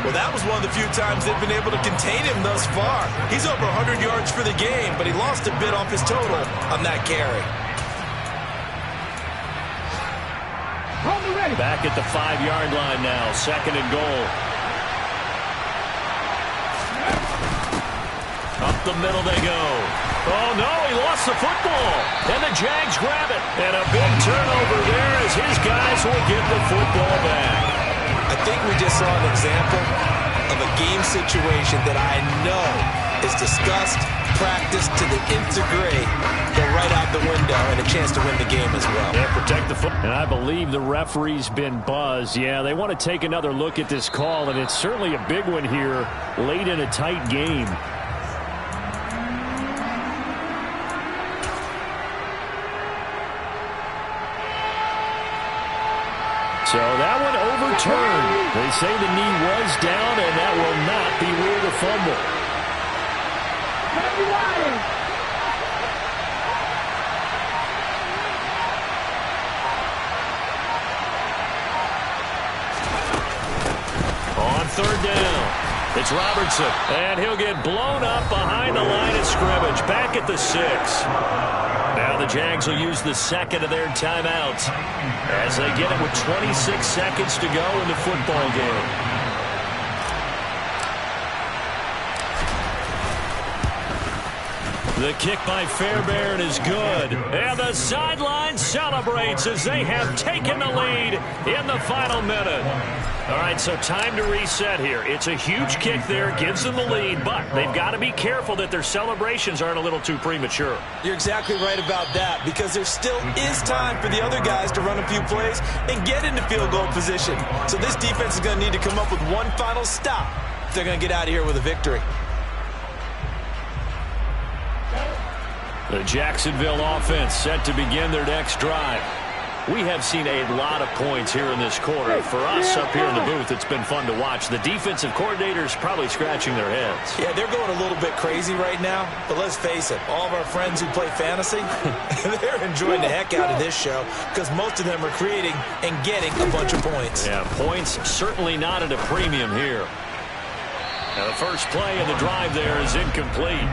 Well, that was one of the few times they've been able to contain him thus far. He's over 100 yards for the game, but he lost a bit off his total on that carry. Back at the 5-yard line now, 2nd and goal. Up the middle they go. Oh, no, he lost the football. And the Jags grab it. And a big turnover there as his guys will get the football back. I think we just saw an example of a game situation that I know is discussed, practiced to the nth degree, go right out the window, and a chance to win the game as well. Yeah, protect the foot. And I believe the referee's been buzzed. Yeah, they want to take another look at this call, and it's certainly a big one here late in a tight game. So that one overturned. They say the knee was down, and that will not be ruled a fumble. On 3rd down, it's Robertson, and he'll get blown up behind the line of scrimmage, back at the 6. Now the Jags will use the 2nd of their timeouts as they get it with 26 seconds to go in the football game. The kick by Fairbairn is good. And the sideline celebrates as they have taken the lead in the final minute. All right, so time to reset here. It's a huge kick there, gives them the lead, but they've got to be careful that their celebrations aren't a little too premature. You're exactly right about that, because there still is time for the other guys to run a few plays and get into field goal position. So this defense is going to need to come up with one final stop if they're going to get out of here with a victory. The Jacksonville offense set to begin their next drive. We have seen a lot of points here in this quarter. For us up here in the booth, it's been fun to watch. The defensive coordinators probably scratching their heads. Yeah, they're going a little bit crazy right now, but let's face it, all of our friends who play fantasy, they're enjoying the heck out of this show because most of them are creating and getting a bunch of points. Yeah, points certainly not at a premium here. Now the first play of the drive there is incomplete.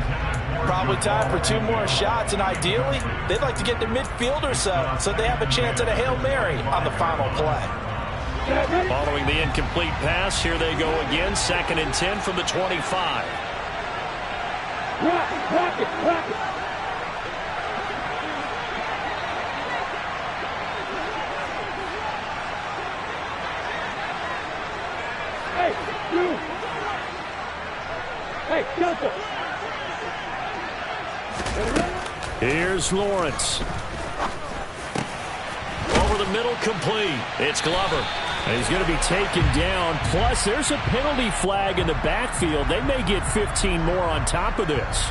Probably time for 2 more shots, and ideally, they'd like to get to midfield or so they have a chance at a Hail Mary on the final play. Following the incomplete pass, here they go again, 2nd and 10 from the 25. Rock it. Hey, you! Hey, Delta! Here's Lawrence. Over the middle, complete. It's Glover. And he's going to be taken down. Plus, there's a penalty flag in the backfield. They may get 15 more on top of this.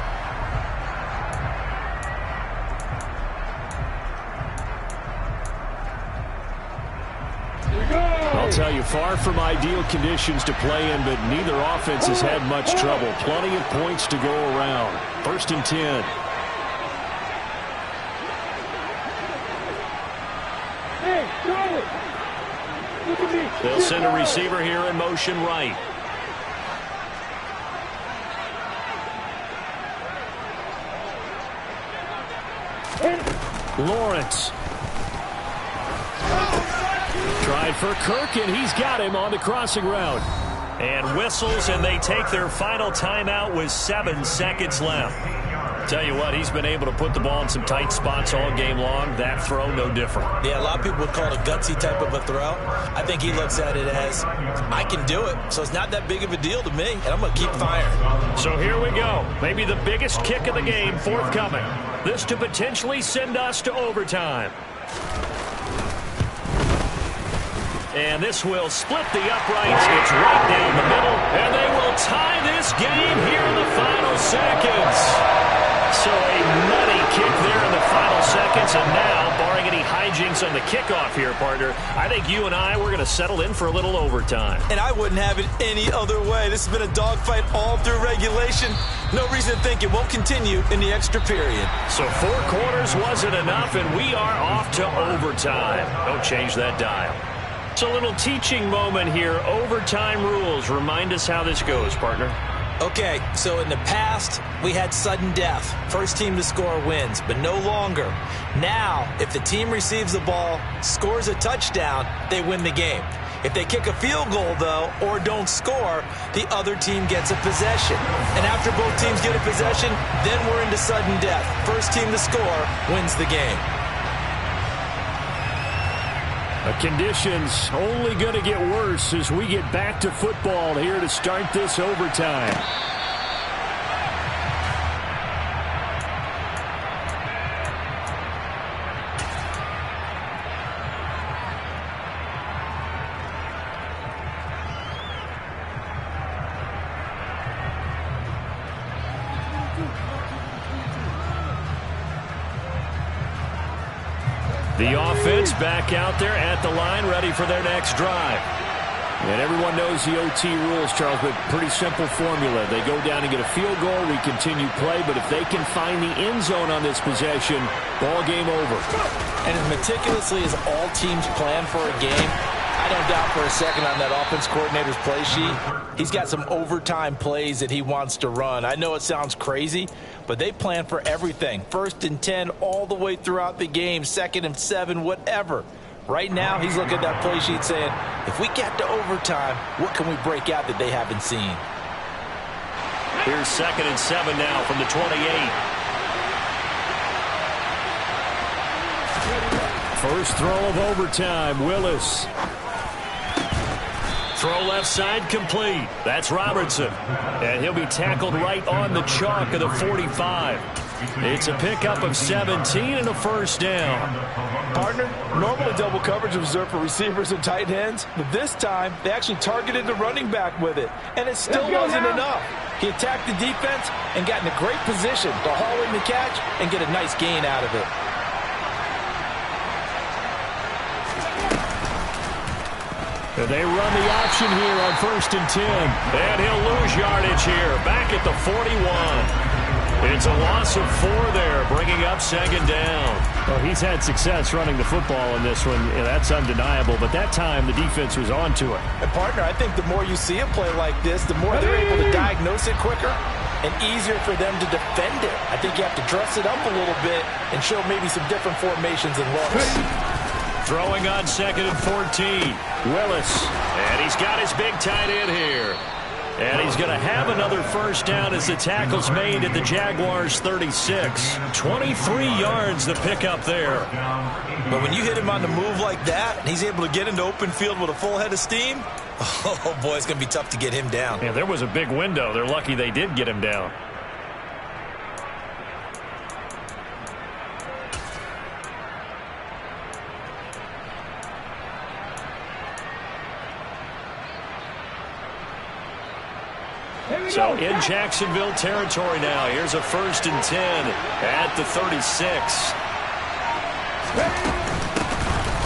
I'll tell you, far from ideal conditions to play in, but neither offense has had much trouble. Plenty of points to go around. 1st and 10. They'll send a receiver here in motion right. Lawrence. Tried for Kirk, and he's got him on the crossing route. And whistles, and they take their final timeout with 7 seconds left. Tell you what, he's been able to put the ball in some tight spots all game long. That throw, no different. Yeah, a lot of people would call it a gutsy type of a throw. I think he looks at it as, I can do it, so it's not that big of a deal to me, and I'm going to keep firing. So here we go. Maybe the biggest kick of the game forthcoming. This to potentially send us to overtime. And this will split the uprights. It's right down the middle, and they will tie this game here in the final seconds. So a money kick there in the final seconds, and now, barring any hijinks on the kickoff here, partner, I think you and I, we're going to settle in for a little overtime. And I wouldn't have it any other way. This has been a dogfight all through regulation. No reason to think it won't continue in the extra period. So 4 quarters wasn't enough, and we are off to overtime. Don't change that dial. So a little teaching moment here. Overtime rules. Remind us how this goes, partner. Okay, so in the past, we had sudden death. First team to score wins, but no longer. Now, if the team receives the ball, scores a touchdown, they win the game. If they kick a field goal, though, or don't score, the other team gets a possession. And after both teams get a possession, then we're into sudden death. First team to score wins the game. The conditions only going to get worse as we get back to football here to start this overtime. The offense back out there at the line, ready for their next drive. And everyone knows the OT rules, Charles, but pretty simple formula. They go down and get a field goal, we continue play, but if they can find the end zone on this possession, ball game over. And as meticulously as all teams plan for a game, I don't doubt for a second on that offense coordinator's play sheet, he's got some overtime plays that he wants to run. I know it sounds crazy, but they plan for everything. 1st and 10 all the way throughout the game, 2nd and 7, whatever. Right now, he's looking at that play sheet saying, if we get to overtime, what can we break out that they haven't seen? Here's 2nd and 7 now from the 28. First throw of overtime, Willis. Throw left side complete. That's Robertson. And he'll be tackled right on the chalk of the 45. It's a pickup of 17 and a first down. Partner, normally double coverage is reserved for receivers and tight ends, but this time they actually targeted the running back with it, and it still wasn't enough. He attacked the defense and got in a great position to haul in the catch and get a nice gain out of it. They run the option here on 1st and 10. And he'll lose yardage here, back at the 41. It's a loss of 4 there, bringing up 2nd down. Well, he's had success running the football in this one. Yeah, that's undeniable. But that time, the defense was on to it. And, partner, I think the more you see a play like this, the more they're able to diagnose it quicker and easier for them to defend it. I think you have to dress it up a little bit and show maybe some different formations and looks. Throwing on 2nd and 14. Willis. And he's got his big tight end here. And he's going to have another first down as the tackle's made at the Jaguars' 36. 23 yards the pickup there. But when you hit him on the move like that, and he's able to get into open field with a full head of steam, oh, boy, it's going to be tough to get him down. Yeah, there was a big window. They're lucky they did get him down. So in Jacksonville territory now. Here's a 1st and 10 at the 36.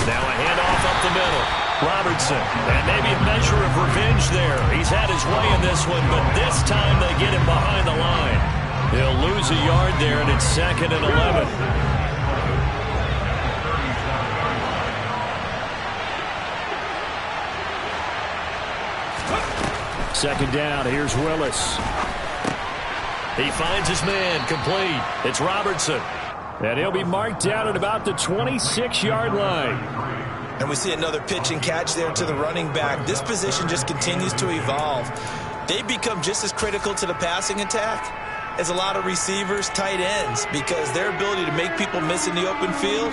Now a handoff up the middle. Robertson, and maybe a measure of revenge there. He's had his way in this one, but this time they get him behind the line. He'll lose a yard there, and it's 2nd and 11. Second down, here's Willis. He finds his man, complete. It's Robertson. And he'll be marked down at about the 26-yard line. And we see another pitch and catch there to the running back. This position just continues to evolve. They become just as critical to the passing attack as a lot of receivers, tight ends, because their ability to make people miss in the open field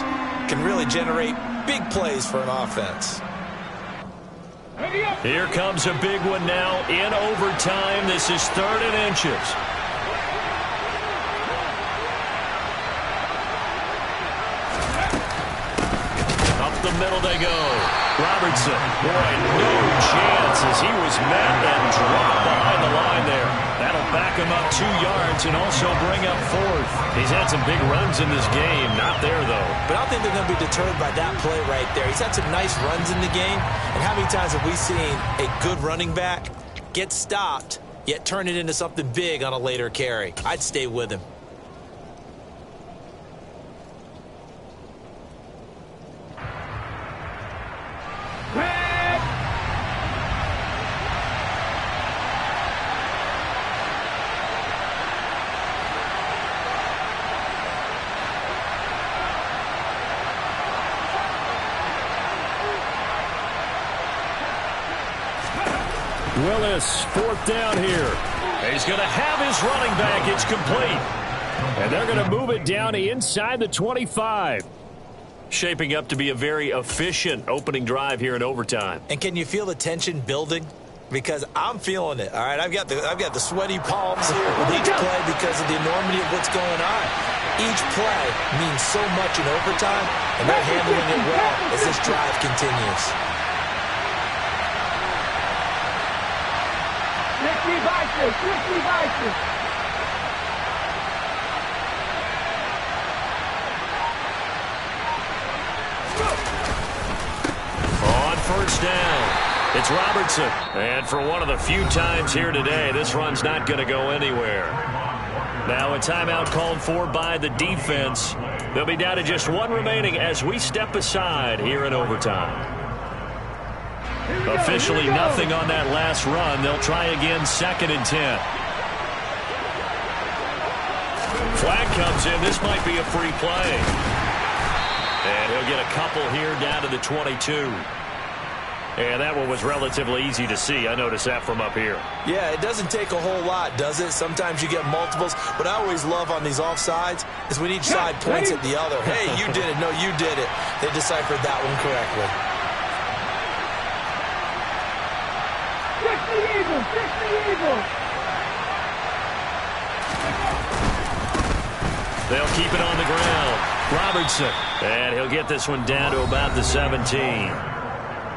can really generate big plays for an offense. Here comes a big one now in overtime. This is 3rd and inches. Up the middle they go. Robertson, boy, no chance as he was met and dropped behind the line there. That'll back him up 2 yards and also bring up 4th. He's had some big runs in this game. Not there, though. But I don't think they're going to be deterred by that play right there. He's had some nice runs in the game. And how many times have we seen a good running back get stopped, yet turn it into something big on a later carry? I'd stay with him. Willis, 4th down here. He's going to have his running back. It's complete. And they're going to move it down inside the 25. Shaping up to be a very efficient opening drive here in overtime. And can you feel the tension building? Because I'm feeling it, all right? I've got the sweaty palms here with each play because of the enormity of what's going on. Each play means so much in overtime, and they're handling it well as this drive continues. On 1st down, it's Robertson. And for one of the few times here today, this run's not going to go anywhere. Now a timeout called for by the defense. They'll be down to just 1 remaining as we step aside here in overtime. Officially nothing on that last run. They'll try again 2nd and 10. Flag comes in. This might be a free play. And he'll get a couple here down to the 22. And that one was relatively easy to see. I noticed that from up here. Yeah, it doesn't take a whole lot, does it? Sometimes you get multiples. What I always love on these offsides is when each side points at the other. Hey, you did it. No, you did it. They deciphered that one correctly. They'll keep it on the ground. Robertson. And he'll get this one down to about the 17.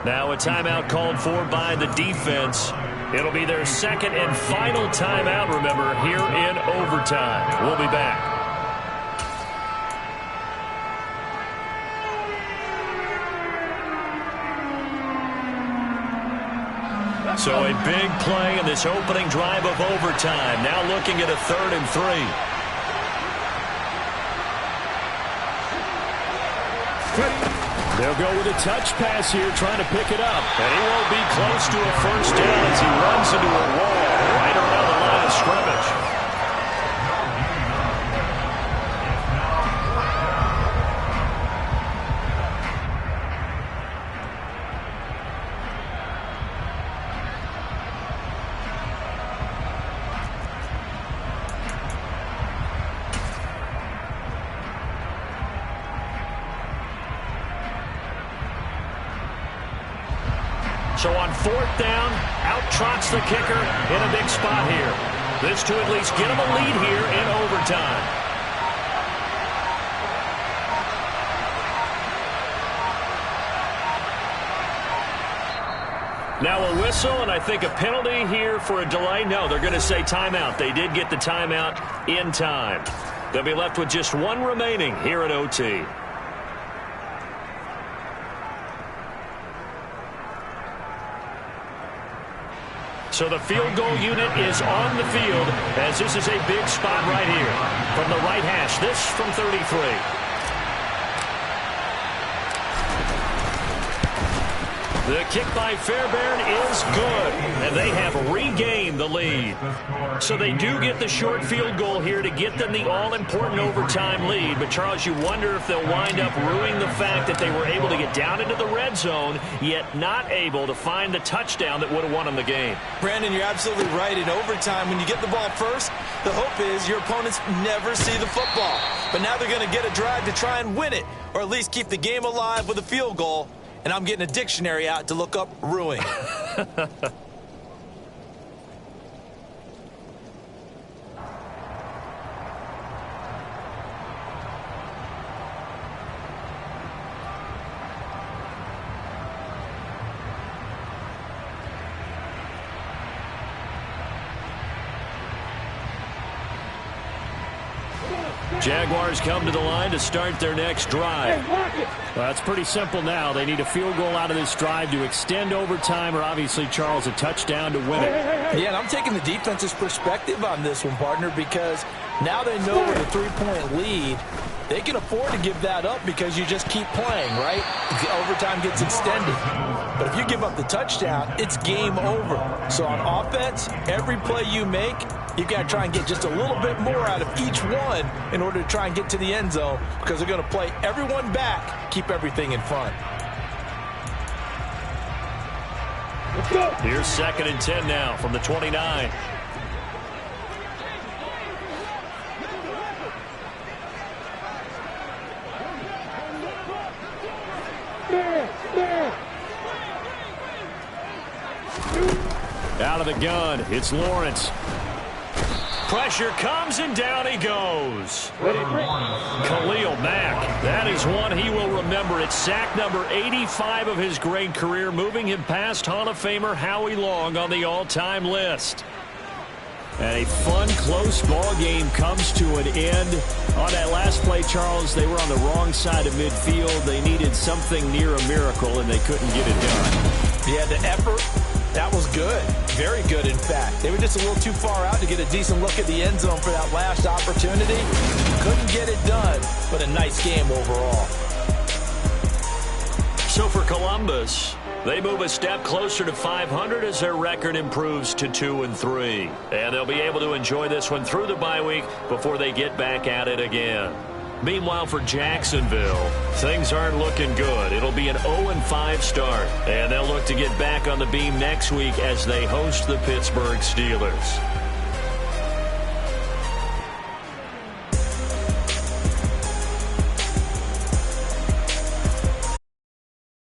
Now a timeout called for by the defense. It'll be their 2nd and final timeout, remember, here in overtime. We'll be back. So a big play in this opening drive of overtime. Now looking at a 3rd and 3. They'll go with a touch pass here, trying to pick it up. And he won't be close to a 1st down as he runs into a wall right around the line of scrimmage. So on 4th down, out trots the kicker in a big spot here. This to at least get him a lead here in overtime. Now a whistle, and I think a penalty here for a delay. No, they're going to say timeout. They did get the timeout in time. They'll be left with just one remaining here at OT. So the field goal unit is on the field as this is a big spot right here. From the right hash, this from 33. The kick by Fairbairn is good, and they have regained the lead. So they do get the short field goal here to get them the all-important overtime lead. But, Charles, you wonder if they'll wind up ruining the fact that they were able to get down into the red zone, yet not able to find the touchdown that would have won them the game. Brandon, you're absolutely right. In overtime, when you get the ball first, the hope is your opponents never see the football. But now they're going to get a drive to try and win it, or at least keep the game alive with a field goal. And I'm getting a dictionary out to look up ruin. Jaguars come to the line to start their next drive. Well, that's pretty simple now. They need a field goal out of this drive to extend overtime, or obviously, Charles, a touchdown to win it. Yeah, and I'm taking the defense's perspective on this one, partner, because now they know with a 3-point lead, they can afford to give that up because you just keep playing, right? The overtime gets extended. But if you give up the touchdown, it's game over. So on offense, every play you make, you've got to try and get just a little bit more out of each one in order to try and get to the end zone, because they're going to play everyone back, keep everything in front. Here's 2nd and 10 now from the 29. Out of the gun, it's Lawrence. Pressure comes, and down he goes. Khalil Mack, that is one he will remember. It's sack number 85 of his great career, moving him past Hall of Famer Howie Long on the all-time list. And a fun, close ball game comes to an end. On that last play, Charles, they were on the wrong side of midfield. They needed something near a miracle, and they couldn't get it done. Yeah, the effort, that was good. Very good, in fact. They were just a little too far out to get a decent look at the end zone for that last opportunity. Couldn't get it done, but a nice game overall. So for Columbus, they move a step closer to 500 as their record improves to 2-3. And they'll be able to enjoy this one through the bye week before they get back at it again. Meanwhile, for Jacksonville, things aren't looking good. It'll be an 0-5 start, and they'll look to get back on the beam next week as they host the Pittsburgh Steelers.